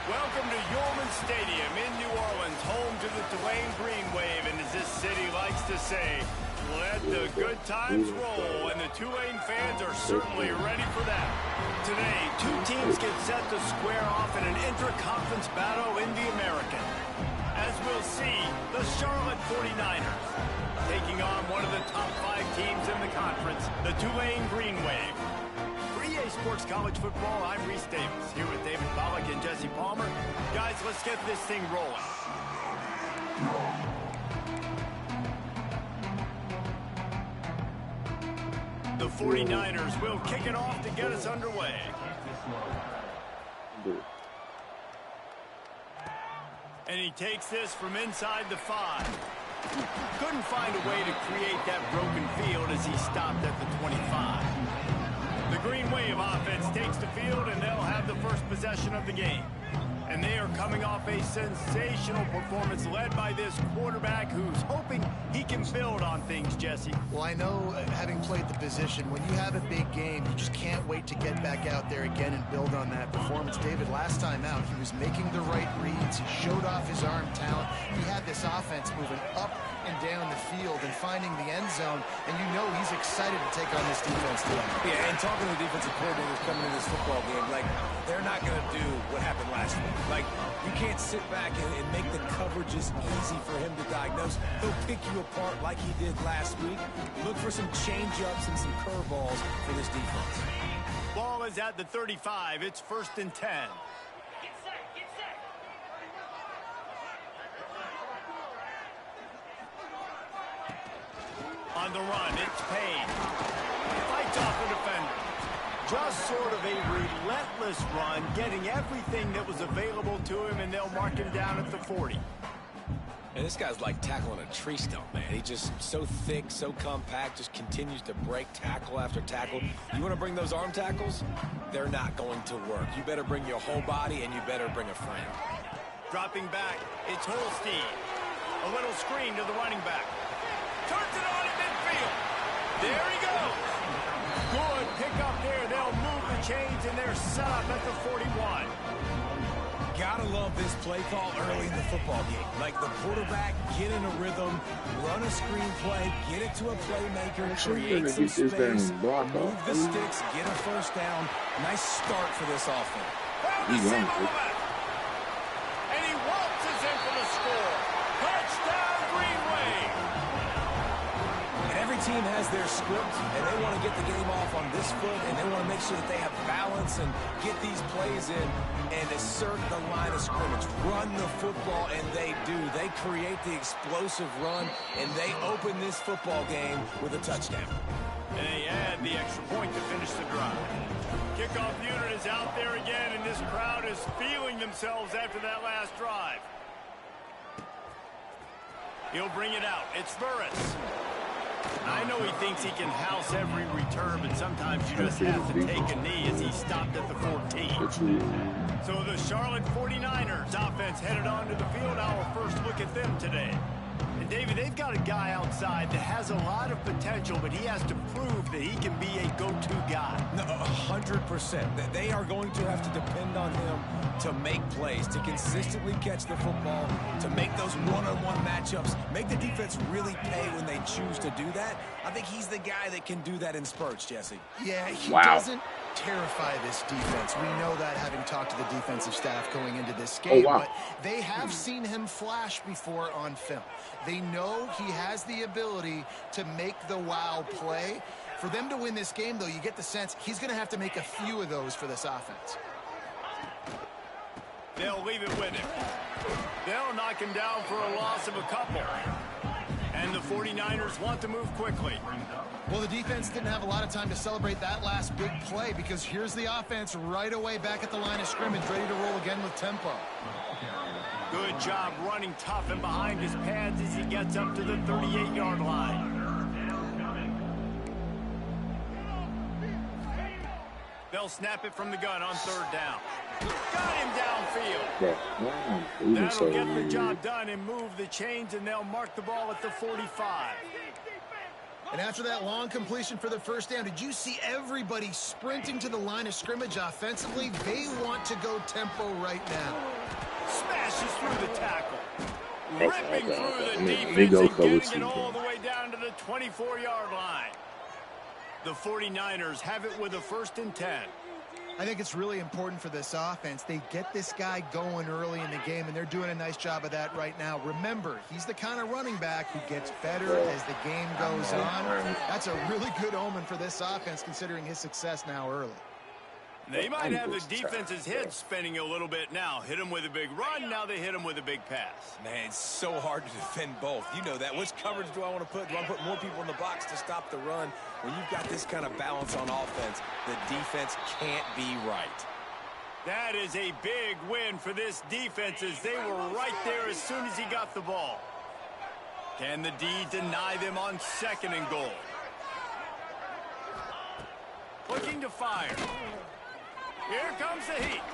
Welcome to Yulman Stadium in New Orleans, home to the Tulane Green Wave, and as this city likes to say, let the good times roll, and the Tulane fans are certainly ready for that. Today, two teams get set to square off in an intra-conference battle in the American. As we'll see, the Charlotte 49ers taking on one of the top 5 teams in the conference, the Tulane Green Wave. For EA Sports College Football, I'm Reese Davis, here with David Pollack and Jesse Palmer. Guys, let's get this thing rolling. The 49ers will kick it off to get us underway. And he takes this from inside the 5. Couldn't find a way to create that broken field as he stopped at the 25. The Green Wave offense takes the field, and they'll have the first possession of the game. And they are coming off a sensational performance led by this quarterback who's hoping he can build on things, Jesse. Well, I know, having played the position, when you have a big game, you just can't wait to get back out there again and build on that performance. David, last time out, he was making the right reads. He showed off his arm talent. He had this offense moving up and down the field and finding the end zone, and you know he's excited to take on this defense today. Yeah, and talking to the defensive coordinators coming into this football game, like, they're not going to do what happened last week. Like, you can't sit back and make the coverages easy for him to diagnose. He'll pick you apart like he did last week. Look for some change-ups and some curveballs for this defense. Ball is at the 35. It's 1st and 10. On the run, it's Payne. Fights off the defender. Just sort of a relentless run, getting everything that was available to him, and they'll mark him down at the 40. And this guy's like tackling a tree stump, man. He's just so thick, so compact, just continues to break tackle after tackle. You want to bring those arm tackles? They're not going to work. You better bring your whole body, and you better bring a friend. Dropping back, it's Holstein. A little screen to the running back. Turns it on in midfield. There he goes. Good pick up there. They'll move the chains, and they're set up at the 41. Gotta love this play call early in the football game. Like, the quarterback, get in a rhythm, run a screen play, get it to a playmaker, create some space, move the sticks, get a first down. Nice start for this offense. And he waltzes in for the score. Touchdown, Green Wave. Every team has their script, and they want to get the game off on this foot, and they want to make sure that they have balance and get these plays in and assert the line of scrimmage. Run the football, and they do. They create the explosive run, and they open this football game with a touchdown. And they add the extra point to finish the drive. Kickoff unit is out there again, and this crowd is feeling themselves after that last drive. He'll bring it out. It's Burris. I know he thinks he can house every return, but sometimes you just have to take a knee as he stopped at the 14. So the Charlotte 49ers offense headed onto the field. Our first look at them today. And David, they've got a guy outside that has a lot of potential, but he has to prove that he can be a go-to guy. No, 100%. They are going to have to depend on him to make plays, to consistently catch the football, to make those one-on-one matchups, make the defense really pay when they choose to do that. I think he's the guy that can do that in spurts, Jesse. Yeah, he doesn't terrify this defense. We know that, having talked to the defensive staff going into this game, but they have seen him flash before on film. They know he has the ability to make the wow play. For them to win this game, though, you get the sense he's going to have to make a few of those for this offense. They'll leave it with him. They'll knock him down for a loss of a couple. And the 49ers want to move quickly. Well, the defense didn't have a lot of time to celebrate that last big play, because here's the offense right away back at the line of scrimmage, ready to roll again with tempo. Good job running tough and behind his pads as he gets up to the 38-yard line. They'll snap it from the gun on 3rd down. Got him downfield. That'll get the job done and move the chains, and they'll mark the ball at the 45. And after that long completion for the first down, did you see everybody sprinting to the line of scrimmage offensively? They want to go tempo right now. smashes through the tackle. Ripping through the defense and getting it all the way down to the 24-yard line. The 49ers have it with a 1st and 10. I think it's really important for this offense. They get this guy going early in the game, and they're doing a nice job of that right now. Remember, he's the kind of running back who gets better as the game goes on. That's a really good omen for this offense, considering his success now early. They might have the defense's head spinning a little bit now. Hit him with a big run, now they hit him with a big pass. Man, it's so hard to defend both. You know that. Which coverage do I want to put? Do I put more people in the box to stop the run? When you've got this kind of balance on offense, the defense can't be right. That is a big win for this defense as they were right there as soon as he got the ball. Can the D deny them on 2nd and goal? Looking to fire. Here comes the heat.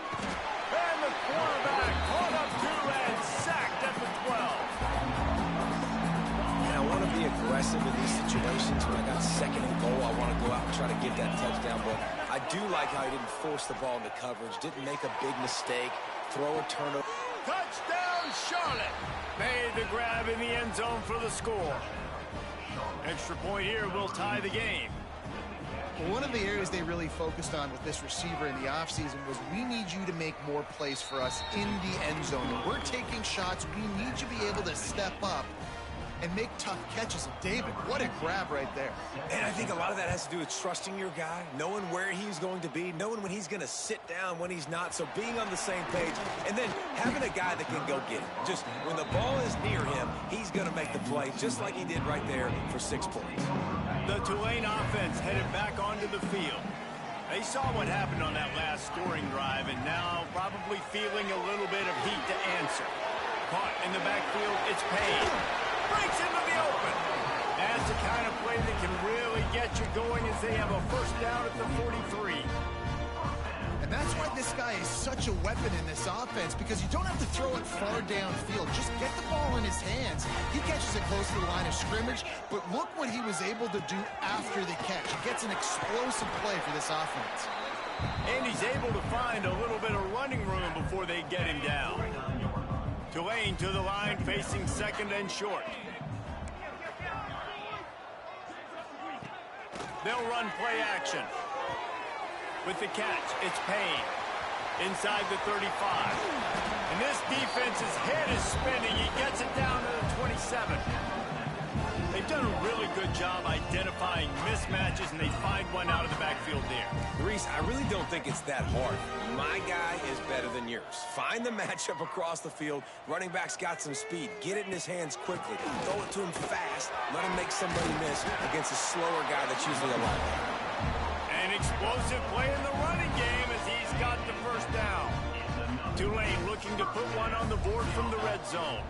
And the quarterback caught up to and sacked at the 12. And I want to be aggressive in these situations. When I got 2nd and goal, I want to go out and try to get that touchdown. But I do like how he didn't force the ball into coverage, didn't make a big mistake, throw a turnover. Touchdown, Charlotte. Made the grab in the end zone for the score. Extra point here will tie the game. Well, one of the areas they really focused on with this receiver in the offseason was we need you to make more plays for us in the end zone. When we're taking shots, we need you to be able to step up and make tough catches. And David, what a grab right there. And I think a lot of that has to do with trusting your guy, knowing where he's going to be, knowing when he's going to sit down, when he's not. So being on the same page, and then having a guy that can go get it. Just when the ball is near him, he's going to make the play, just like he did right there for 6 points. The Tulane offense headed back onto the field. They saw what happened on that last scoring drive, and now probably feeling a little bit of heat to answer. Caught in the backfield, it's Payne. Breaks into the open. That's the kind of play that can really get you going as they have a 1st down at the 43. And that's why this guy is such a weapon in this offense, because you don't have to throw it far downfield. Just get the ball in his hands. He catches it close to the line of scrimmage, but look what he was able to do after the catch. He gets an explosive play for this offense. And he's able to find a little bit of running room before they get him down. Tulane to the line, facing 2nd and short. They'll run play action. With the catch, it's Payne. Inside the 35. And this defense's head is spinning. He gets it down to the 27. They've done a really good job identifying mismatches, and they find one out of the backfield there. Reese, I really don't think it's that hard. My guy is better than yours. Find the matchup across the field. Running back's got some speed. Get it in his hands quickly. Throw it to him fast. Let him make somebody miss against a slower guy that's usually a linebacker. An explosive play in the running game as he's got the 1st down. Tulane looking to put one on the board from the red zone.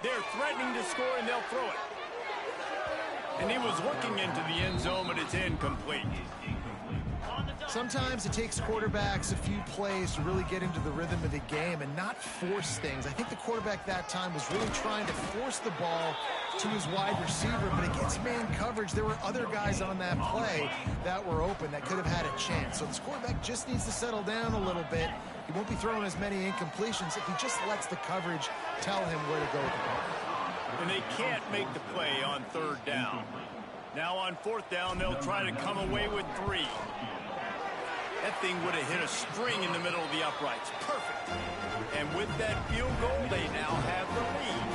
They're threatening to score, and they'll throw it. And he was looking into the end zone, but it's incomplete. Sometimes it takes quarterbacks a few plays to really get into the rhythm of the game and not force things. I think the quarterback that time was really trying to force the ball to his wide receiver, but against man coverage, there were other guys on that play that were open that could have had a chance. So this quarterback just needs to settle down a little bit. He won't be throwing as many incompletions if he just lets the coverage tell him where to go with the ball. And they can't make the play on 3rd down. Now on 4th down, they'll try to come away with 3. That thing would have hit a string in the middle of the uprights. Perfect. And with that field goal, they now have the lead.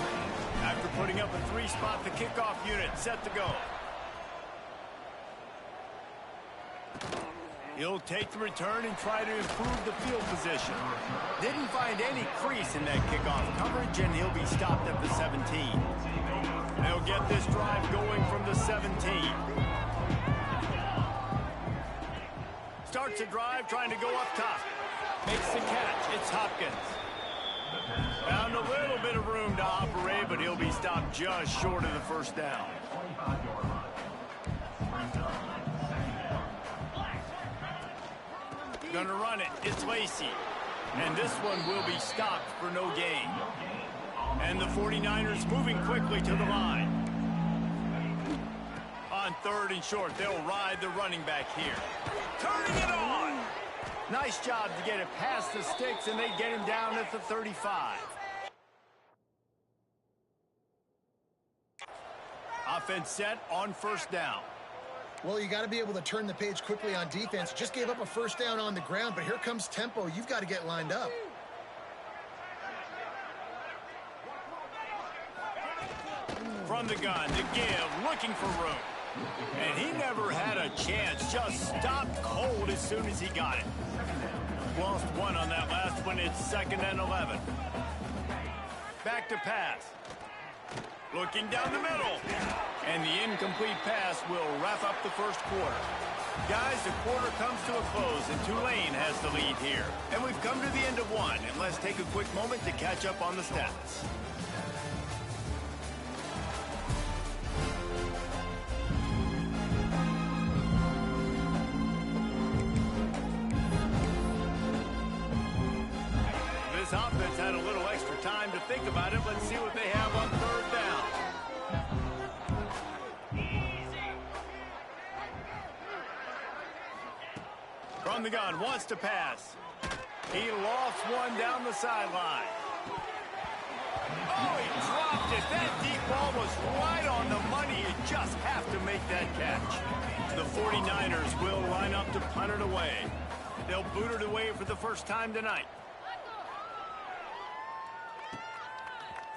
After putting up a 3-spot, the kickoff unit set to go. He'll take the return and try to improve the field position. Didn't find any crease in that kickoff coverage, and he'll be stopped at the 17. They'll get this drive going from the 17. Starts a drive trying to go up top. Makes the catch. It's Hopkins. Found a little bit of room to operate, but he'll be stopped just short of the 1st down. Gonna run it. It's Lacey. And this one will be stopped for no gain. And the 49ers moving quickly to the line. On 3rd 3rd and short. They'll ride the running back here. Turning it on. Nice job to get it past the sticks, and they get him down at the 35. Offense set on 1st down. Well, you got to be able to turn the page quickly on defense. Just gave up a 1st down on the ground, but here comes tempo. You've got to get lined up. From the gun to give, looking for room. And he never had a chance, just stopped cold as soon as he got it. Lost 1 on that last one. It's 2nd and 11. Back to pass. Looking down the middle. And the incomplete pass will wrap up the 1st quarter. Guys, the quarter comes to a close, and Tulane has the lead here. And we've come to the end of 1, and let's take a quick moment to catch up on the stats. This offense had a little extra time to think about it. Let's see what they have on 3rd down. From the gun, wants to pass. He lofts one down the sideline. Oh, he dropped it. That deep ball was right on the money. You just have to make that catch. The 49ers will line up to punt it away. They'll boot it away for the 1st time tonight.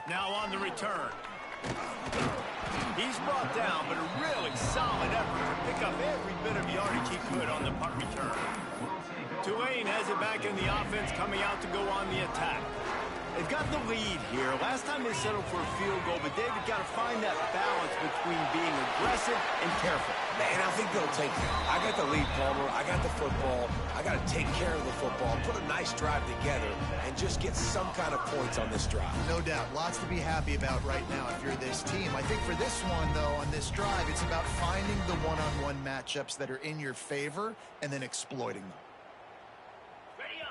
Now on the return. He's brought down, but a really solid effort to pick up every bit of yardage he could on the punt return. Tulane has it back in the offense, coming out to go on the attack. They've got the lead here. Last time they settled for a field goal, but David got to find that balance between being aggressive and careful. Man, I think they'll take it. I got the lead, Palmer. I got the football. I got to take care of the football, put a nice drive together, and just get some kind of points on this drive. No doubt. Lots to be happy about right now if you're this team. I think for this one, though, on this drive, it's about finding the one-on-one matchups that are in your favor and then exploiting them.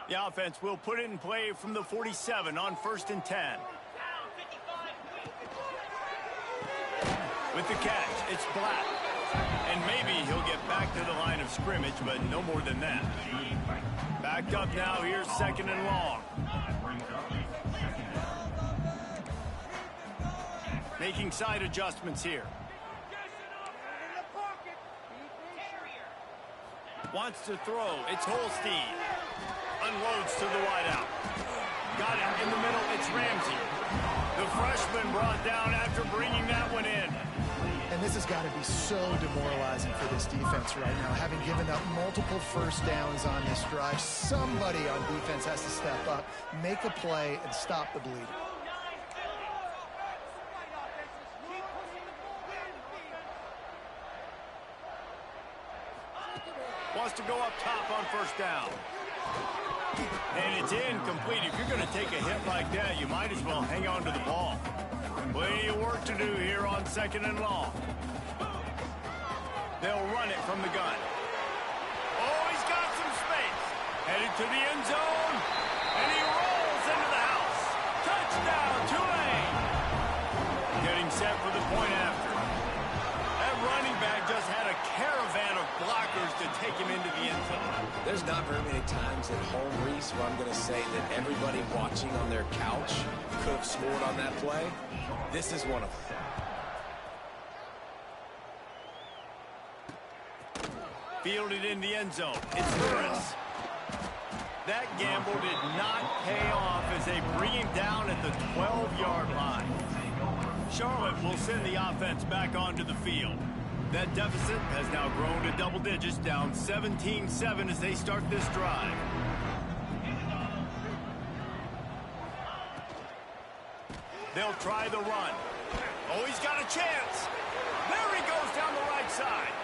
The offense will put it in play from the 47 on 1st and 10. With the catch, it's Black. And maybe he'll get back to the line of scrimmage, but no more than that. Backed up now, here's 2nd and long. Making side adjustments here. Wants to throw, it's Holstein. Unloads to the wideout. Got it in the middle, it's Ramsey. The freshman brought down after bringing that one in. And this has got to be so demoralizing for this defense right now. Having given up multiple 1st downs on this drive, somebody on defense has to step up, make a play, and stop the bleeding. Wants to go up top on 1st down. And it's incomplete. If you're going to take a hit like that, you might as well hang on to the ball. Plenty of work to do here on 2nd and long. They'll run it from the gun. Oh, he's got some space. Headed to the end zone. And he rolls into the house. Touchdown, Tulane. Getting set for the point after. That running back just had a caravan of blockers to take him into the end zone. There's not very many times at home, Reese, where I'm going to say that everybody watching on their couch could have scored on that play. This is one of them. Fielded in the end zone. It's Burris. That gamble did not pay off as they bring him down at the 12-yard line. Charlotte will send the offense back onto the field. That deficit has now grown to double digits, down 17-7 as they start this drive. They'll try the run. Oh, he's got a chance. There he goes down the right side.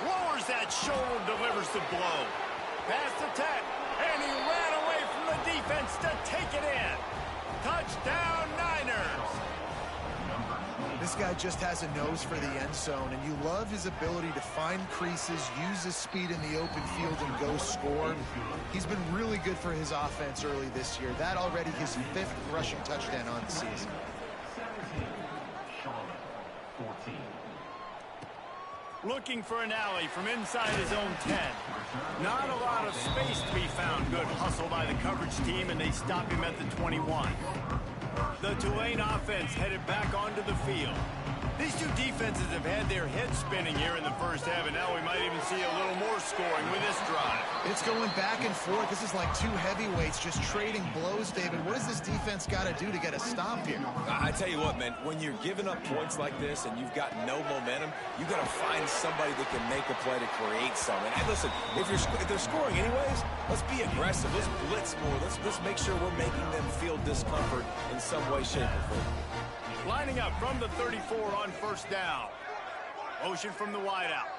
Lowers that shoulder, delivers the blow. Pass the tech, and he ran away from the defense to take it in. Touchdown, Niners. This guy just has a nose for the end zone, and you love his ability to find creases, use his speed in the open field, and go score. He's been really good for his offense early this year. That already his 5th rushing touchdown on the season. Looking for an alley from inside his own 10. Not a lot of space to be found. Good hustle by the coverage team, and they stop him at the 21. The Tulane offense headed back onto the field. These two defenses have had their heads spinning here in the first half, and now we might even see a little more scoring with this drive. It's going back and forth. This is like two heavyweights just trading blows, David. What does this defense got to do to get a stop here? I tell you what, man, when you're giving up points like this and you've got no momentum, you got to find somebody that can make a play to create something. And listen, if they're scoring anyways, let's be aggressive. Let's blitz more. Let's make sure we're making them feel discomfort in some way, shape, or form. Lining up from the 34 on first down. Motion from the wideout.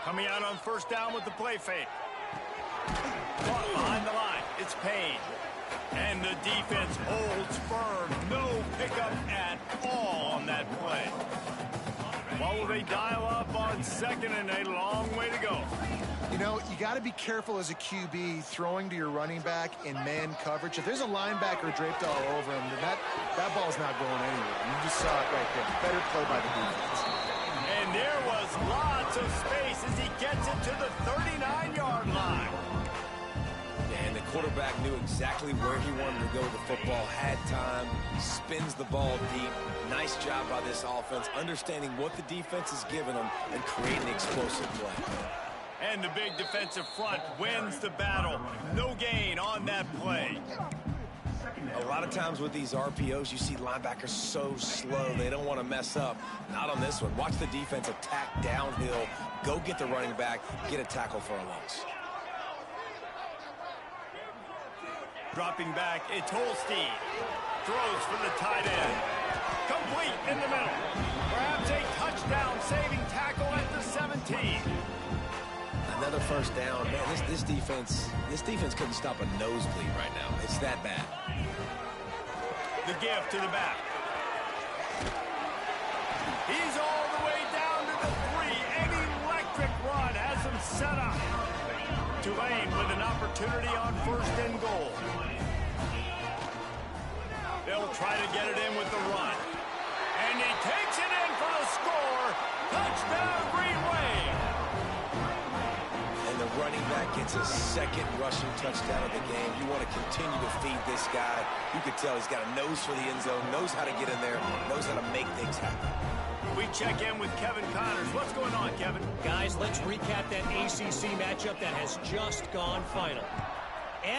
Coming out on first down with the play fake. Caught behind the line. It's Payne. And the defense holds firm. No pickup at all on that play. What will they dial up on second, and a long way to go? You know, you got to be careful as a QB throwing to your running back in man coverage. If there's a linebacker draped all over him, then that ball's not going anywhere. You just saw it right there. Better play by the defense. And there was lots of space as he gets it to the 39-yard line. And the quarterback knew exactly where he wanted to go with the football, had time, spins the ball deep. Nice job by this offense, understanding what the defense is giving them and creating explosive play. And the big defensive front wins the battle. No gain on that play. A lot of times with these RPOs, you see linebackers so slow, they don't want to mess up. Not on this one. Watch the defense attack downhill, go get the running back, get a tackle for a loss. Dropping back, it's Holstein. Throws for the tight end. Complete in the middle. Perhaps a touchdown-saving tackle at the 17. Another first down. Man, this defense couldn't stop a nosebleed right now. It's that bad. The give to the back. He's all the way down to the 3. An electric run has him set up. Tulane with an opportunity on first and goal. They'll try to get it in with the run. And he takes it in for the score. Touchdown, Green Wave. And the running back gets a second rushing touchdown of the game. You want to continue to feed this guy. You can tell he's got a nose for the end zone, knows how to get in there, knows how to make things happen. We check in with Kevin Connors. What's going on, Kevin? Guys, let's recap that ACC matchup that has just gone final.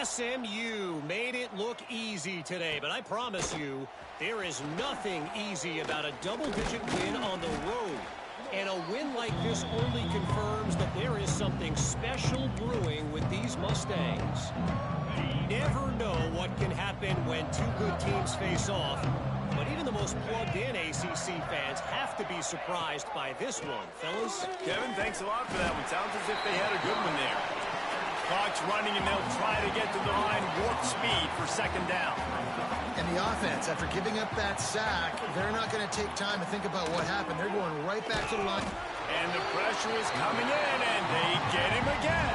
SMU made it look easy today, but I promise you, there is nothing easy about a double-digit win on the road. And a win like this only confirms that there is something special brewing with these Mustangs. Never know what can happen when two good teams face off, but even the most plugged-in ACC fans have to be surprised by this one, fellas. Kevin, thanks a lot for that one. Sounds as if they had a good one there. Clock's running, and they'll try to get to the line warp speed for second down. And the offense, after giving up that sack, they're not going to take time to think about what happened. They're going right back to the line. And the pressure is coming in, and they get him again.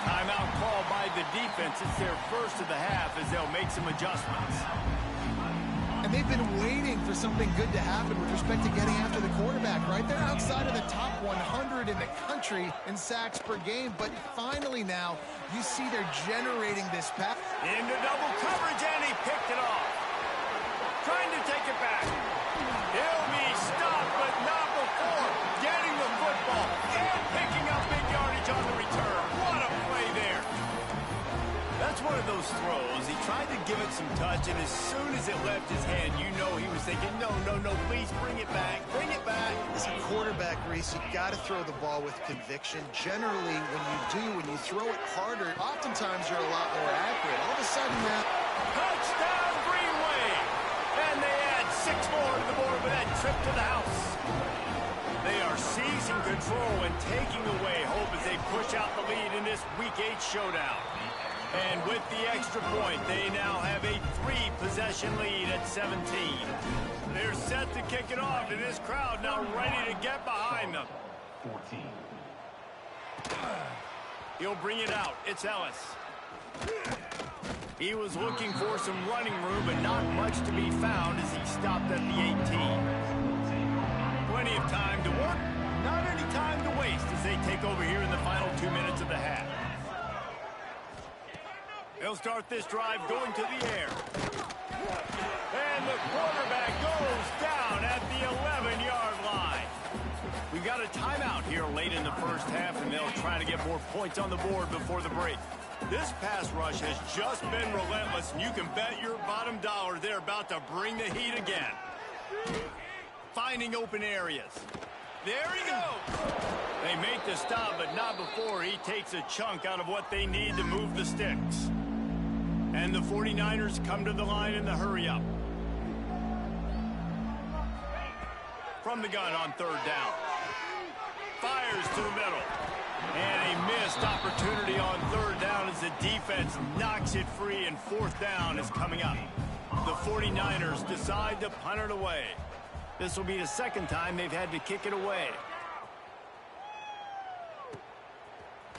Timeout call by the defense. It's their first of the half as they'll make some adjustments. And they've been waiting for something good to happen with respect to getting after the quarterback, right? They're outside of the top 100 in the country in sacks per game, but finally now you see they're generating this pass. Into double coverage, and he picked it off. Trying to take it back. He'll be stopped, but not before getting the football and picking up big yardage on the return. What a play there. That's one of those throws. He tried to give it some touch, and as soon as it left his hand, you know he was thinking, no, please bring it back. Bring it back. As a quarterback, Reese, you got to throw the ball with conviction. Generally, when you throw it harder, oftentimes you're a lot more accurate. All of a sudden now, touchdown, Green Wave. And they add 6 more to the board with that trip to the house. They are seizing control and taking away hope as they push out the lead in this Week 8 showdown. And with the extra point, they now have a 3-possession lead at 17. They're set to kick it off, and this crowd now ready to get behind them. 14. He'll bring it out. It's Ellis. He was looking for some running room, but not much to be found as he stopped at the 18. Plenty of time to work. time to waste as they take over here in the final 2 minutes of the half. They'll start this drive going to the air. And the quarterback goes down at the 11-yard line. We've got a timeout here late in the first half, and they'll try to get more points on the board before the break. This pass rush has just been relentless, and you can bet your bottom dollar they're about to bring the heat again. Finding open areas. There he goes. They make the stop, but not before he takes a chunk out of what they need to move the sticks. And the 49ers come to the line in the hurry-up. From the gun on third down. Fires to the middle. And a missed opportunity on third down as the defense knocks it free, and fourth down is coming up. The 49ers decide to punt it away. This will be the second time they've had to kick it away.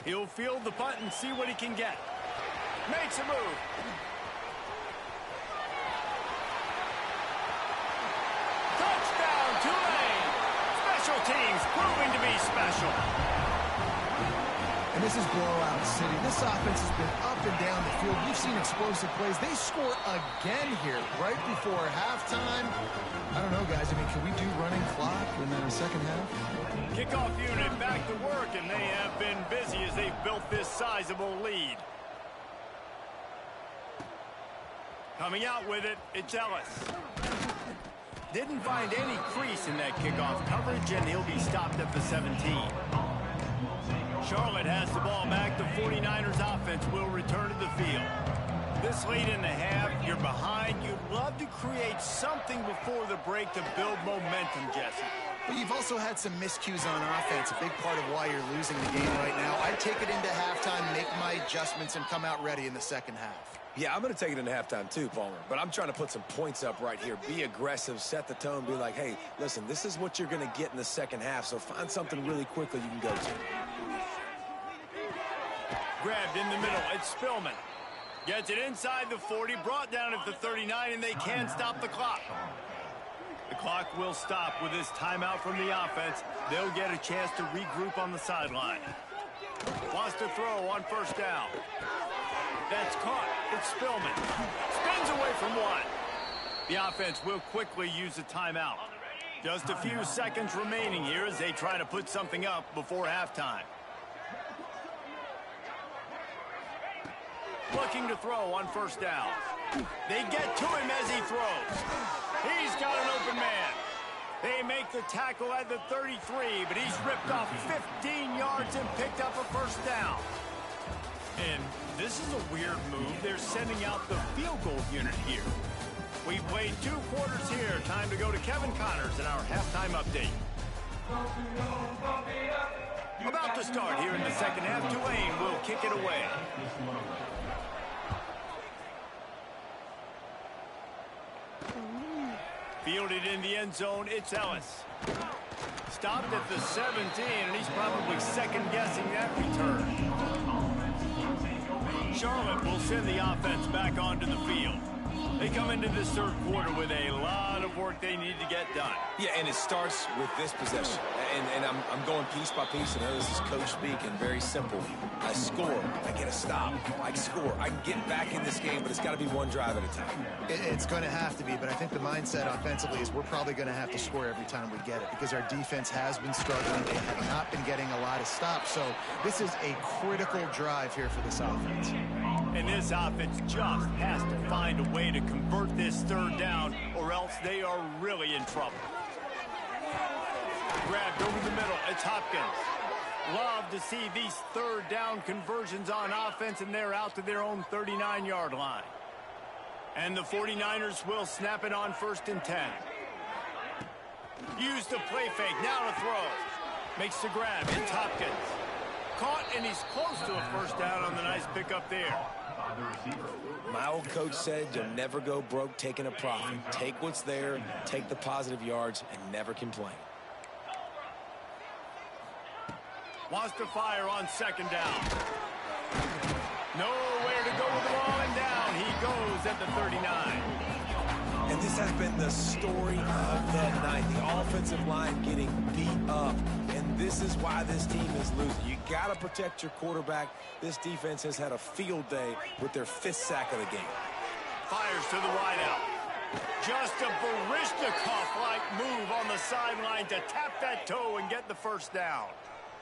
He'll field the punt and see what he can get. Makes a move. Touchdown, Tulane. Special teams proving to be special. And this is blowout city. This offense has been up and down the field. We've seen explosive plays. They score again here right before halftime. I don't know, guys. I mean, can we do running clock in the second half? Kickoff unit back to work, and they have been busy as they've built this sizable lead. Coming out with it, it's Ellis. Didn't find any crease in that kickoff coverage, and he'll be stopped at the 17. Charlotte has the ball back. The 49ers offense will return to the field. This late in the half, you're behind. You'd love to create something before the break to build momentum, Jesse. But you've also had some miscues on offense, a big part of why you're losing the game right now. I take it into halftime, make my adjustments, and come out ready in the second half. Yeah, I'm going to take it into halftime too, Palmer. But I'm trying to put some points up right here. Be aggressive, set the tone, be like, hey, listen, this is what you're going to get in the second half, so find something really quickly you can go to. Grabbed in the middle, it's Spillman. Gets it inside the 40, brought down at the 39, and they can't stop the clock. The clock will stop with this timeout from the offense. They'll get a chance to regroup on the sideline. Wants to throw on first down. That's caught. It's Spillman. Spins away from one. The offense will quickly use a timeout. Just a few seconds remaining here as they try to put something up before halftime. Looking to throw on first down. They get to him as he throws. He's got an open man. They make the tackle at the 33, but he's ripped off 15 yards and picked up a first down. And this is a weird move. They're sending out the field goal unit here. We've played 2 quarters here. Time to go to Kevin Connors in our halftime update. About to start here in the second half. Tulane will kick it away. Fielded in the end zone, it's Ellis. Stopped at the 17, and he's probably second-guessing that return. Charlotte will send the offense back onto the field. They come into this third quarter with a lot of work they need to get done. Yeah, and it starts with this possession. And I'm going piece by piece. I know this is coach speaking. Very simple. I score. I get a stop. I score. I can get back in this game, but it's got to be one drive at a time. It's going to have to be, but I think the mindset offensively is we're probably going to have to score every time we get it because our defense has been struggling. They have not been getting a lot of stops. So this is a critical drive here for this offense. And this offense just has to find a way to convert this third down, or else they are really in trouble. Grabbed over the middle, it's Hopkins. Love to see these third down conversions on offense, and they're out to their own 39-yard line. And the 49ers will snap it on 1st and 10. Use the play fake, now to throw. Makes the grab, it's Hopkins. Caught, and he's close to a first down on the nice pickup there. My old coach said you'll never go broke taking a profit. Take what's there, take the positive yards, and never complain. Wants to fire on second down. Nowhere to go with the ball, and down he goes at the 39. And this has been the story of the night. The offensive line getting beat up, and This is why this team is losing. You got to protect your quarterback. This defense has had a field day with their 5th sack of the game. Fires to the wideout. Just a Baryshnikov-like move on the sideline to tap that toe and get the first down.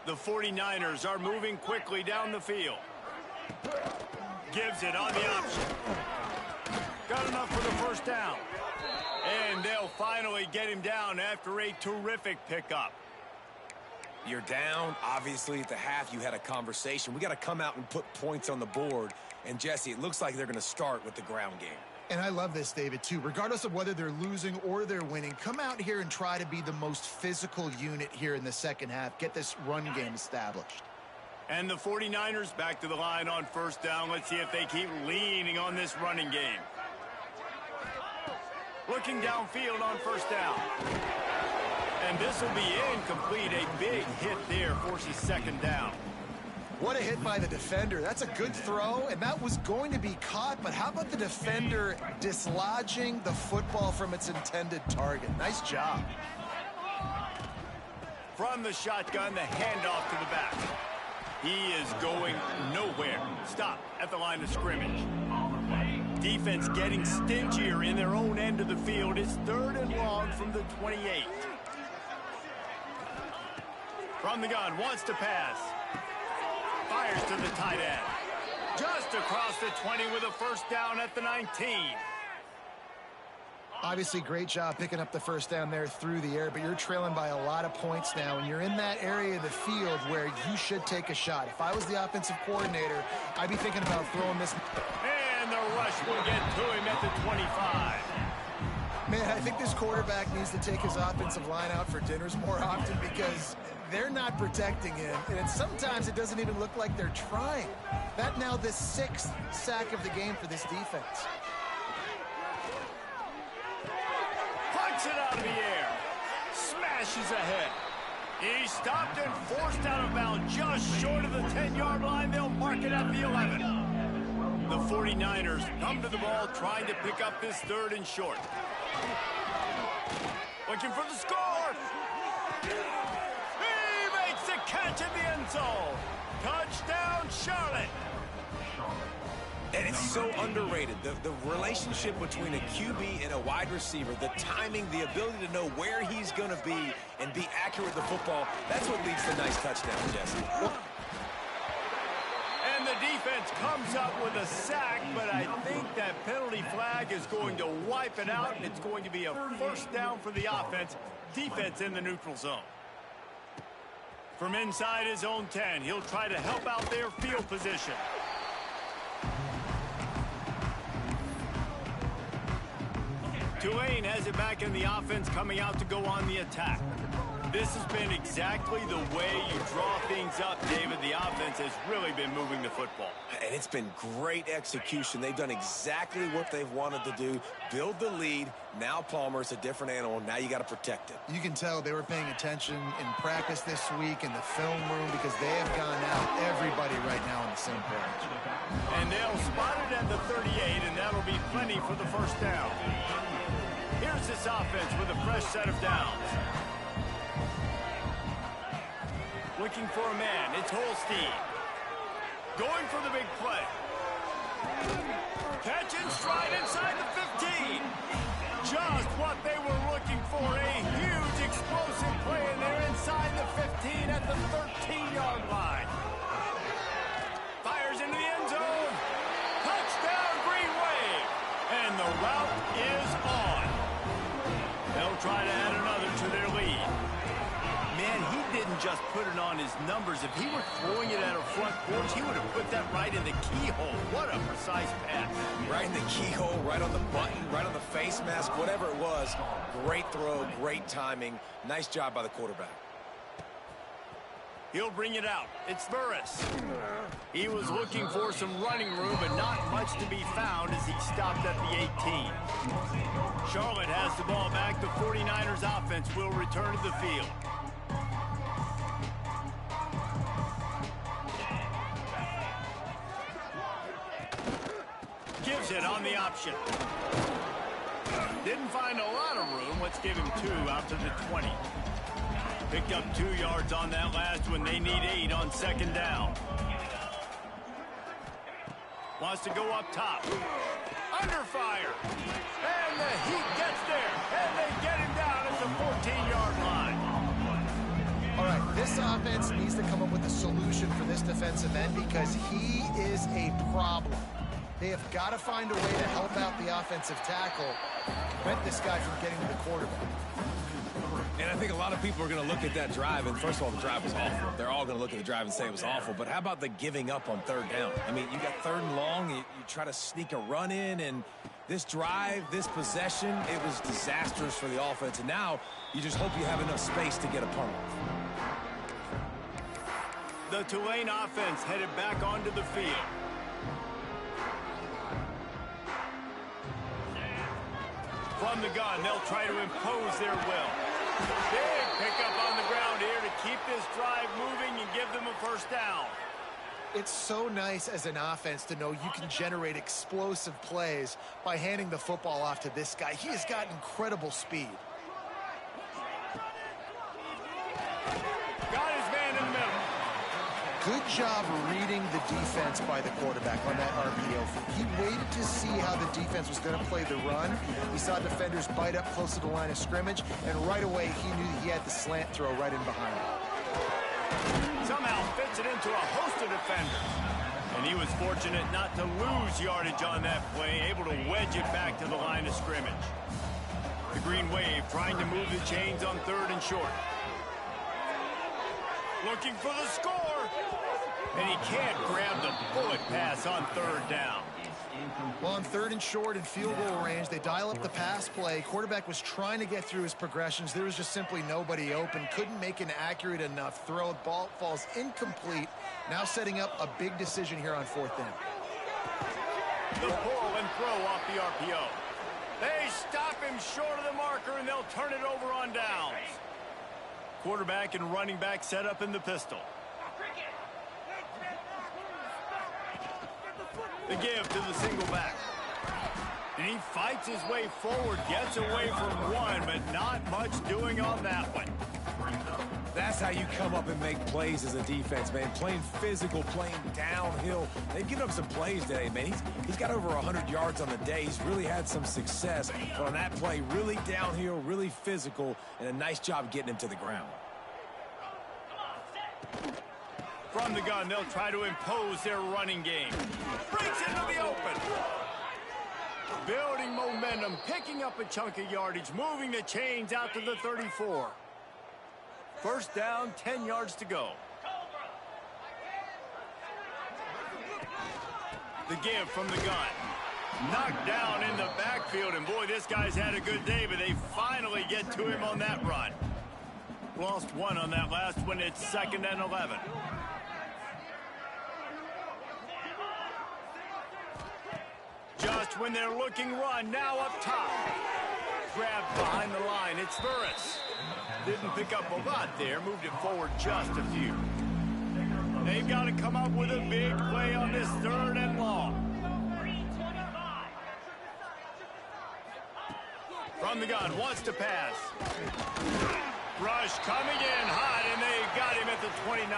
The 49ers are moving quickly down the field. Gives it on the option. Got enough for the first down. And they'll finally get him down after a terrific pickup. You're down. Obviously, at the half, you had a conversation. We got to come out and put points on the board. And, Jesse, it looks like they're going to start with the ground game. And I love this, David, too. Regardless of whether they're losing or they're winning, come out here and try to be the most physical unit here in the second half. Get this run game established. And the 49ers back to the line on first down. Let's see if they keep leaning on this running game. Looking downfield on first down. And this will be incomplete. A big hit there forces second down. What a hit by the defender. That's a good throw, and that was going to be caught, but how about the defender dislodging the football from its intended target? Nice job. From the shotgun, the handoff to the back. He is going nowhere. Stop at the line of scrimmage. Defense getting stingier in their own end of the field. It's 3rd and long from the 28. From the gun, wants to pass. Fires to the tight end. Just across the 20 with a first down at the 19. Obviously, great job picking up the first down there through the air, but you're trailing by a lot of points now, and you're in that area of the field where you should take a shot. If I was the offensive coordinator, I'd be thinking about throwing this. And the rush will get to him at the 25. Man, I think this quarterback needs to take his offensive line out for dinners more often because they're not protecting him, and sometimes it doesn't even look like they're trying. That now the 6th sack of the game for this defense. Punts it out of the air. Smashes ahead. He's stopped and forced out of bounds just short of the 10-yard line. They'll mark it at the 11. The 49ers come to the ball trying to pick up this 3rd and short. Looking for the score. He makes the catch in the end zone. Touchdown, Charlotte. And it's so underrated. The relationship between a QB and a wide receiver, the timing, the ability to know where he's going to be and be accurate with the football, that's what leads to nice touchdowns, Jesse. And the defense comes up with a sack, but I think that penalty flag is going to wipe it out, and it's going to be a first down for the offense. Defense in the neutral zone. From inside his own 10, he'll try to help out their field position. Tulane has it back in the offense, coming out to go on the attack. This has been exactly the way you draw things up, David. The offense has really been moving the football. And it's been great execution. They've done exactly what they've wanted to do. Build the lead. Now Palmer's a different animal. Now you got to protect it. You can tell they were paying attention in practice this week in the film room because they have gone out, everybody right now on the same page. And they'll spot it at the 38, and that'll be plenty for the first down. Here's this offense with a fresh set of downs. Looking for a man. It's Holstein. Going for the big play. Catch and stride inside the 15. Just what they were looking for. A huge explosive play, and they're inside the 15 at the 13-yard line. Fires into the end zone. Touchdown, Green Wave. And the route is on. They'll try to add another to their lead. Man, he didn't just put it on his numbers. If he were throwing it at a front porch, he would have put that right in the keyhole. What a precise pass. Right in the keyhole, right on the button, right on the face mask, whatever it was. Great throw, great timing. Nice job by the quarterback. He'll bring it out. It's Burris. He was looking for some running room, but not much to be found as he stopped at the 18. Charlotte has the ball back. The 49ers offense will return to the field. Gives it on the option. Didn't find a lot of room. Let's give him 2 out to the 20. Picked up 2 yards on that last one. They need 8 on second down. Wants to go up top. Under fire. And the Heat gets there. And they get him down at the 14-yard line. All right, this offense needs to come up with a solution for this defensive end because he is a problem. They have got to find a way to help out the offensive tackle, prevent this guy from getting to the quarterback. And I think a lot of people are going to look at that drive, and first of all, the drive was awful. They're all going to look at the drive and say it was awful, but how about the giving up on third down? I mean, you got third and long, you try to sneak a run in, and this drive, this possession, it was disastrous for the offense, and now you just hope you have enough space to get a punt off. The Tulane offense headed back onto the field. From the gun, they'll try to impose their will. Big pickup on the ground here to keep this drive moving and give them a first down. It's so nice as an offense to know you can generate explosive plays by handing the football off to this guy. He has got incredible speed. Got his man in the middle. Good job reading the defense by the quarterback on that RPO. He waited to see how the defense was going to play the run. He saw defenders bite up close to the line of scrimmage, and right away he knew he had the slant throw right in behind him. Somehow fits it into a host of defenders. And he was fortunate not to lose yardage on that play, able to wedge it back to the line of scrimmage. The Green Wave trying to move the chains on third and short. Looking for the score. And he can't grab the bullet pass on third down. Well, on third and short and field goal range, they dial up the pass play. Quarterback was trying to get through his progressions. There was just simply nobody open. Couldn't make an accurate enough throw. Ball falls incomplete. Now setting up a big decision here on fourth down. The pull and throw off the RPO. They stop him short of the marker, and they'll turn it over on downs. Quarterback and running back set up in the pistol. The give to the single back. And he fights his way forward, gets away from one, but not much doing on that one. That's how you come up and make plays as a defense, man. Playing physical, playing downhill. They've given up some plays today, man. He's got over 100 yards on the day. He's really had some success. But on that play, really downhill, really physical, and a nice job getting him to the ground. From the gun, they'll try to impose their running game. Breaks into the open. Building momentum, picking up a chunk of yardage, moving the chains out to the 34. First down, 10 yards to go. The give from the gun. Knocked down in the backfield, and boy, this guy's had a good day, but they finally get to him on that run. Lost one on that last one. It's 2nd and 11. Just when they're looking run, now up top. Grabbed behind the line, it's Burris. Didn't pick up a lot there, moved it forward just a few. They've got to come up with a big play on this 3rd and long. From the gun, wants to pass. Rush coming in hot, and they got him at the 29.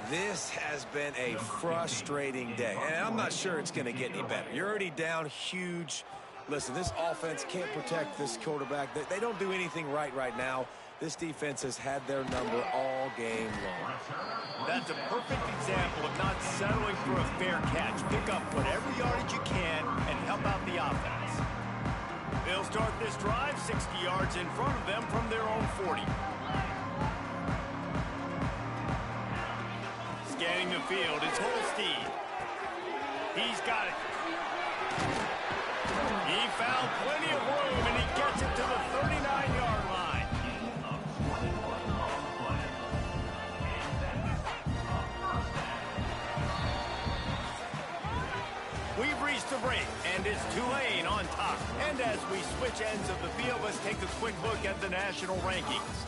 This has been a frustrating day, and I'm not sure it's going to get any better. You're already down huge. Listen, this offense can't protect this quarterback. They don't do anything right now. This defense has had their number all game long. That's a perfect example of not settling for a fair catch. Pick up whatever yardage you can and help out the offense. They'll start this drive 60 yards in front of them from their own 40. Scanning the field, it's Holstein. He's got it. He found plenty of room, and he gets it to the 39-yard line. We've reached the break, and it's Tulane on top. And as we switch ends of the field, let's take a quick look at the national rankings.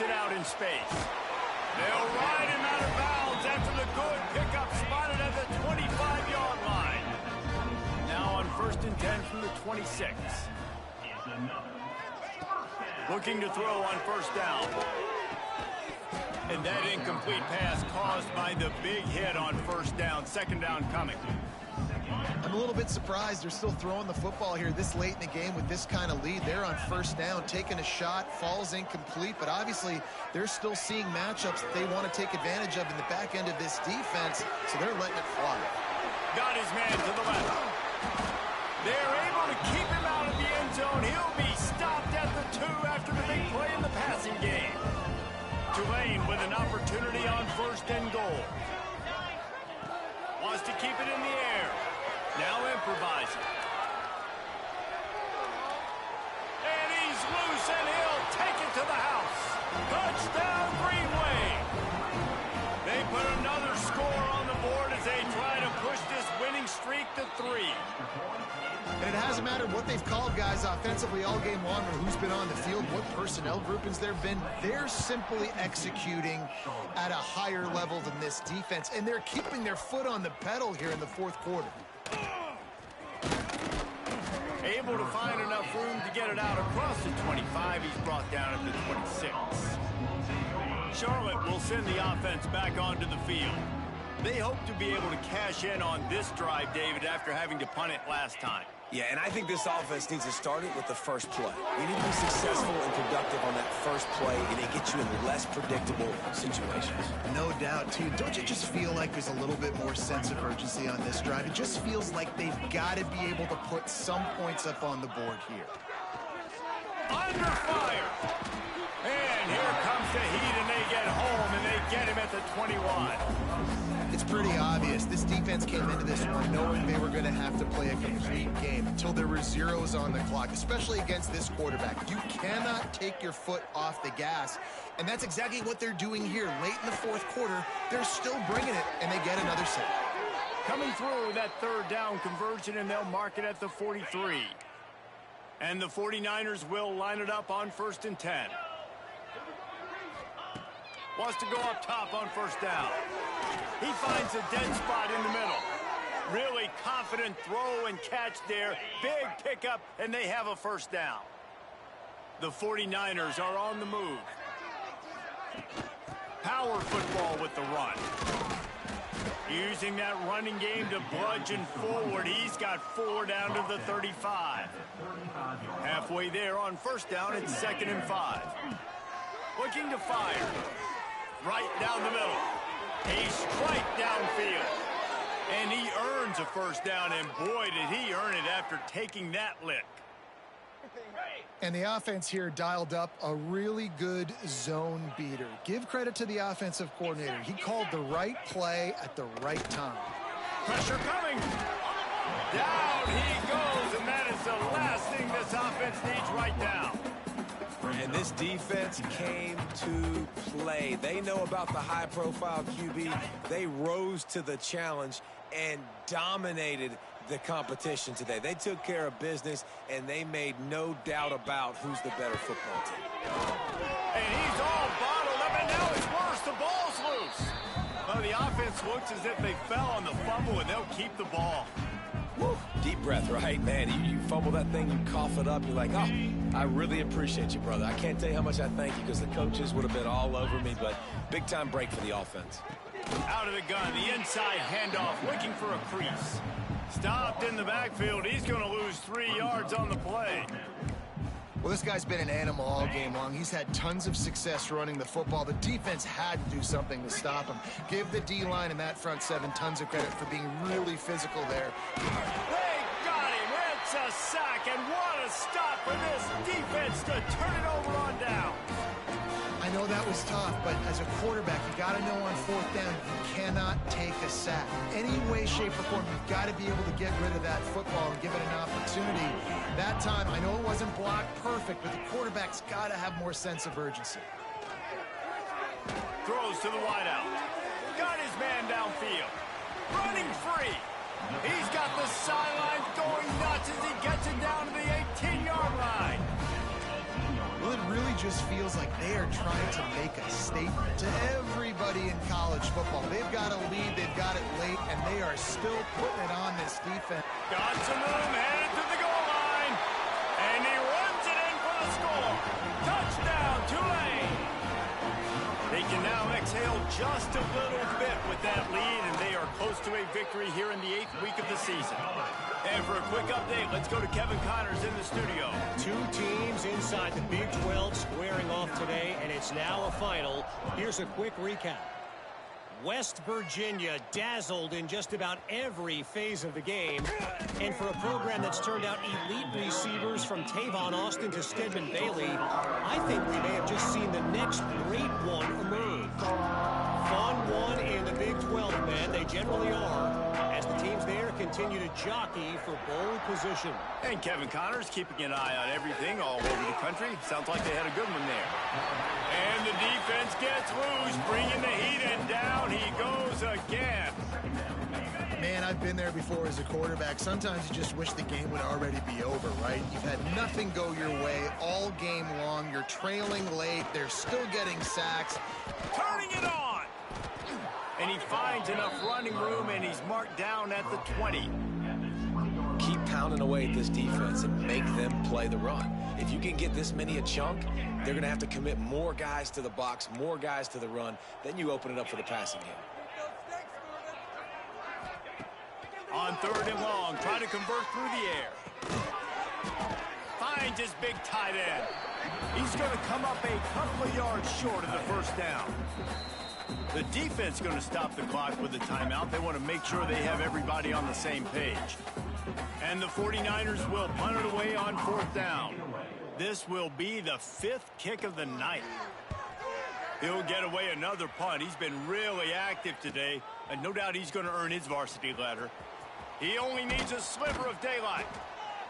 it out in space. They'll ride him out of bounds after the good pickup spotted at the 25-yard line. Now on 1st and 10 from the 26. Looking to throw on 1st down. And that incomplete pass caused by the big hit on 1st down. 2nd down coming. I'm a little bit surprised they're still throwing the football here this late in the game with this kind of lead. They're on 1st down, taking a shot, falls incomplete, but obviously they're still seeing matchups that they want to take advantage of in the back end of this defense, so they're letting it fly. Got his man to the left. They're able to keep him out of the end zone. He'll be stopped at the 2 after the big play in the passing game. Tulane with an opportunity on 1st and goal. Wants to keep it in the air. Now improvising. And he's loose, and he'll take it to the house. Touchdown, Green Wave. They put another score on the board as they try to push this winning streak to 3. And it hasn't mattered what they've called guys offensively all game long or who's been on the field, what personnel groupings there have been. They're simply executing at a higher level than this defense, and they're keeping their foot on the pedal here in the 4th quarter. Able to find enough room to get it out across the 25. He's brought down at the 26. Charlotte will send the offense back onto the field. They hope to be able to cash in on this drive, David, after having to punt it last time. Yeah, and I think this offense needs to start it with the first play. You need to be successful and productive on that first play, and it gets you in less predictable situations. No doubt, too. Don't you just feel like there's a little bit more sense of urgency on this drive? It just feels like they've got to be able to put some points up on the board here. Under fire. And here comes the heat, and they get home, and they get him at the 21. It's pretty obvious. This defense came into this one knowing they were going to have to play a complete game until there were zeros on the clock, especially against this quarterback. You cannot take your foot off the gas, and that's exactly what they're doing here. Late in the 4th quarter, they're still bringing it, and they get another set. Coming through that 3rd down conversion, and they'll mark it at the 43. And the 49ers will line it up on 1st and 10. Wants to go up top on 1st down. He finds a dead spot in the middle. Really confident throw and catch there. Big pickup, and they have a 1st down. The 49ers are on the move. Power football with the run. Using that running game to bludgeon forward. He's got 4 down to the 35. Halfway there on 1st down, it's 2nd and 5. Looking to fire. Right down the middle. A strike downfield. And he earns a 1st down, and boy, did he earn it after taking that lick. And the offense here dialed up a really good zone beater. Give credit to the offensive coordinator. He called the right play at the right time. Pressure coming. Down he goes, and that is the last thing this offense needs right now. And this defense came to play. They know about the high-profile QB. They rose to the challenge and dominated the competition today. They took care of business, and they made no doubt about who's the better football team. And he's all bottled up, and now it's worse. The ball's loose. Well, the offense looks as if they fell on the fumble, and they'll keep the ball. Woo. Deep breath, right, man? You fumble that thing, you cough it up, you're like, oh, I really appreciate you, brother. I can't tell you how much I thank you because the coaches would have been all over me, but big-time break for the offense. Out of the gun, the inside handoff, looking for a crease. Stopped in the backfield. He's going to lose 3 yards on the play. Well, this guy's been an animal all game long. He's had tons of success running the football. The defense had to do something to stop him. Give the D-line and that front 7 tons of credit for being really physical there. They got him. It's a sack, and what a stop for this defense to turn it over on down. I know that was tough, but as a quarterback, you got to know on 4th down, you cannot take a sack. Any way, shape, or form, you've got to be able to get rid of that football and give it an opportunity. That time, I know it wasn't blocked perfect, but the quarterback's got to have more sense of urgency. Throws to the wideout. Got his man downfield. Running free. He's got the sidelines going nuts as he gets it down to the 18-yard line. Well, it really just feels like they are trying to make a statement to everybody in college football. They've got a lead, they've got it late, and they are still putting it on this defense. Got some room, headed to the goal line, and he runs it in for the score. Touchdown, Tulane. They can now exhale just a little bit with that lead, and they are close to a victory here in the 8th week of the season. And for a quick update, let's go to Kevin Connors in the studio. Two teams inside the Big 12 squaring off today, and it's now a final. Here's a quick recap. West Virginia dazzled in just about every phase of the game. And for a program that's turned out elite receivers from Tavon Austin to Stedman Bailey, I think we may have just seen the next great one emerge. Fun one in the Big 12, man. They generally are, as the teams there continue to jockey for bowl position. And Kevin Connors keeping an eye on everything all over the country. Sounds like they had a good one there. And the defense gets loose, bringing the heat, and down he goes again. Man, I've been there before as a quarterback. Sometimes you just wish the game would already be over, right? You've had nothing go your way all game long. You're trailing late. They're still getting sacks. Turning it on. And he finds enough running room, and he's marked down at the 20. Keep pounding away at this defense and make them play the run. If you can get this many a chunk, they're going to have to commit more guys to the box, more guys to the run. Then you open it up for the passing game. On 3rd and long, trying to convert through the air. Finds his big tight end. He's going to come up a couple of yards short of the first down. The defense going to stop the clock with a timeout. They want to make sure they have everybody on the same page. And the 49ers will punt it away on 4th down. This will be the 5th kick of the night. He'll get away another punt. He's been really active today, and no doubt he's going to earn his varsity ladder. He only needs a sliver of daylight.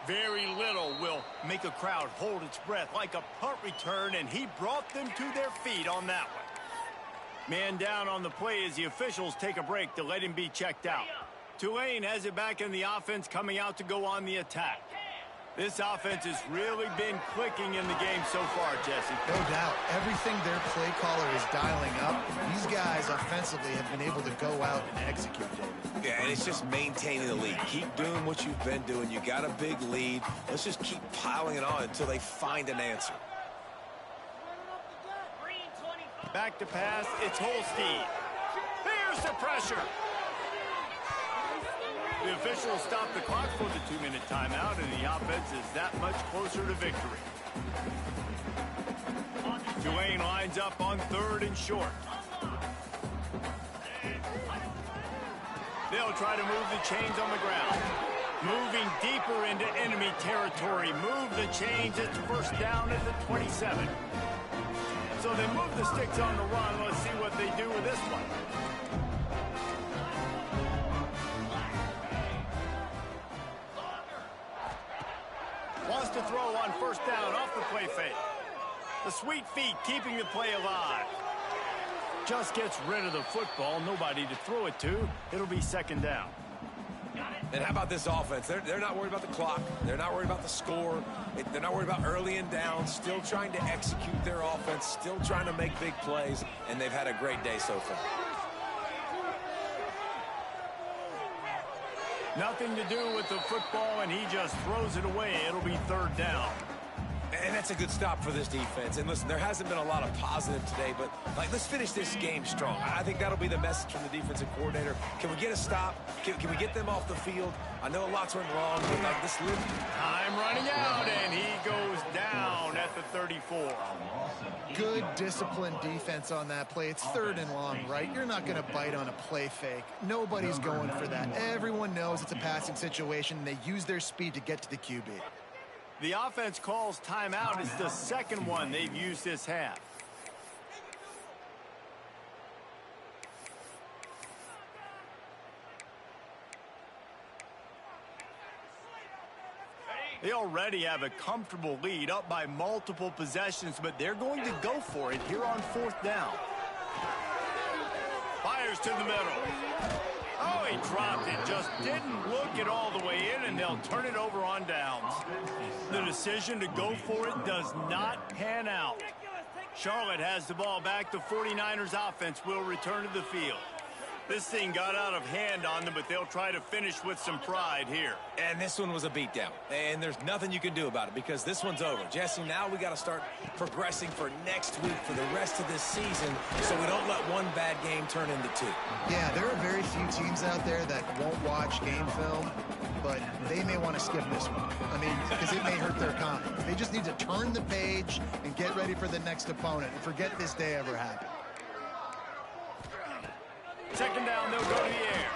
Very little will make a crowd hold its breath like a punt return, and he brought them to their feet on that one. Man down on the play as the officials take a break to let him be checked out. Tulane has it back in the offense, coming out to go on the attack. This offense has really been clicking in the game so far, Jesse. No doubt. Everything their play caller is dialing up, these guys offensively have been able to go out and execute it. Yeah, and it's just maintaining the lead. Keep doing what you've been doing. You got a big lead. Let's just keep piling it on until they find an answer. Back to pass, it's Holstein. There's the pressure. The officials stop the clock for the 2-minute timeout, and the offense is that much closer to victory. Tulane lines up on 3rd and short. They'll try to move the chains on the ground. Moving deeper into enemy territory. Move the chains. It's 1st down at the 27. So they move the sticks on the run. Let's see what they do with this one. Wants to throw on 1st down off the play fake. The sweet feet keeping the play alive. Just gets rid of the football. Nobody to throw it to. It'll be 2nd down. And how about this offense? They're not worried about the clock. They're not worried about the score. They're not worried about early and down. Still trying to execute their offense. Still trying to make big plays. And they've had a great day so far. Nothing to do with the football, and he just throws it away. It'll be 3rd down. And that's a good stop for this defense. And listen, there hasn't been a lot of positive today, but let's finish this game strong. I think that'll be the message from the defensive coordinator. Can we get a stop? Can we get them off the field? I know a lot's went wrong, but this live. Time running out, and he goes down at the 34. Good disciplined defense on that play. It's 3rd and long, right? You're not going to bite on a play fake. Nobody's going for that. Everyone knows it's a passing situation, and they use their speed to get to the QB. The offense calls timeout. It's the 2nd one they've used this half. They already have a comfortable lead, up by multiple possessions, but they're going to go for it here on 4th down. Fires to the middle. Oh, he dropped it. Just didn't look it all the way in, and they'll turn it over on downs. The decision to go for it does not pan out. Charlotte has the ball back. The 49ers offense will return to the field. This thing got out of hand on them, but they'll try to finish with some pride here. And this one was a beatdown. And there's nothing you can do about it because this one's over. Jesse, now we got to start progressing for next week for the rest of this season so we don't let one bad game turn into two. Yeah, there are very few teams out there that won't watch game film, but they may want to skip this one. I mean, because it may hurt their confidence. They just need to turn the page and get ready for the next opponent and forget this day ever happened. Second down, they'll go to the air.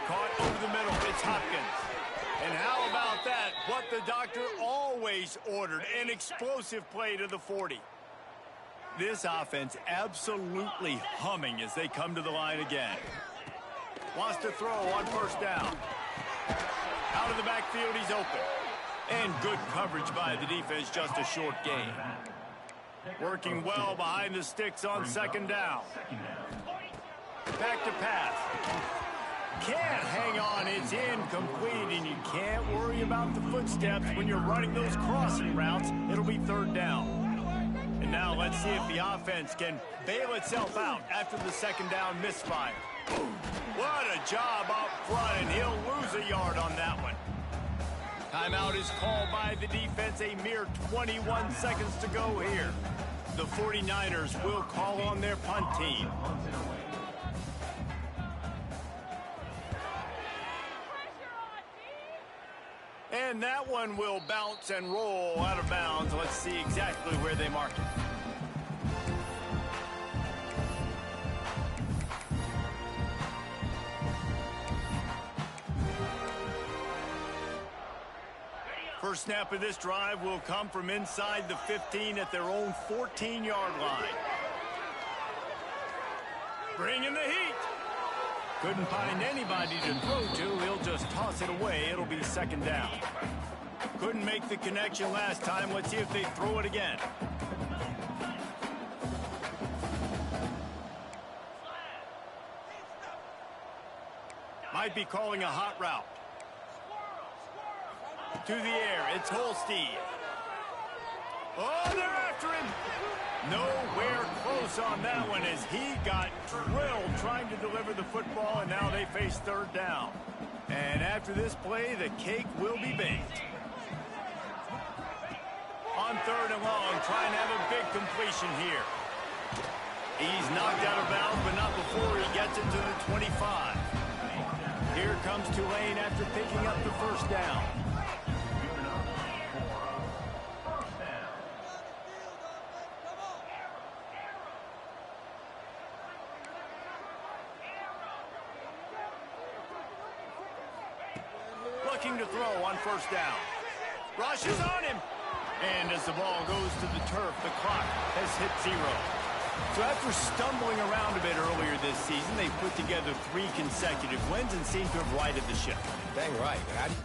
Caught over the middle. It's Hopkins. And how about that? What the doctor always ordered, an explosive play to the 40. This offense absolutely humming as they come to the line again. Wants to throw on first down. Out of the backfield, he's open. And good coverage by the defense, just a short gain. Working well behind the sticks on second down. Back to pass. Can't hang on. It's incomplete, and you can't worry about the footsteps when you're running those crossing routes. It'll be third down. And now let's see if the offense can bail itself out after the second down misfire. What a job up front, and he'll lose a yard on that one. Timeout is called by the defense. A mere 21 seconds to go here. The 49ers will call on their punt team. And that one will bounce and roll out of bounds. Let's see exactly where they mark it. First snap of this drive will come from inside the 15 at their own 14-yard line. Bringing the heat. Couldn't find anybody to throw to. He'll just toss it away. It'll be second down. Couldn't make the connection last time. Let's see if they throw it again. Might be calling a hot route. To the air. It's Holstein. Oh, they're after him. Nowhere close on that one as he got drilled trying to deliver the football, and now they face third down. And after this play, the cake will be baked. On third and long, trying to have a big completion here. He's knocked out of bounds, but not before he gets it to the 25. Here comes Tulane after picking up the first down. Looking to throw on first down. Rushes on him. And as the ball goes to the turf, the clock has hit 0. So after stumbling around a bit earlier this season, they've put together 3 consecutive wins and seem to have righted the ship. Dang right. How do you...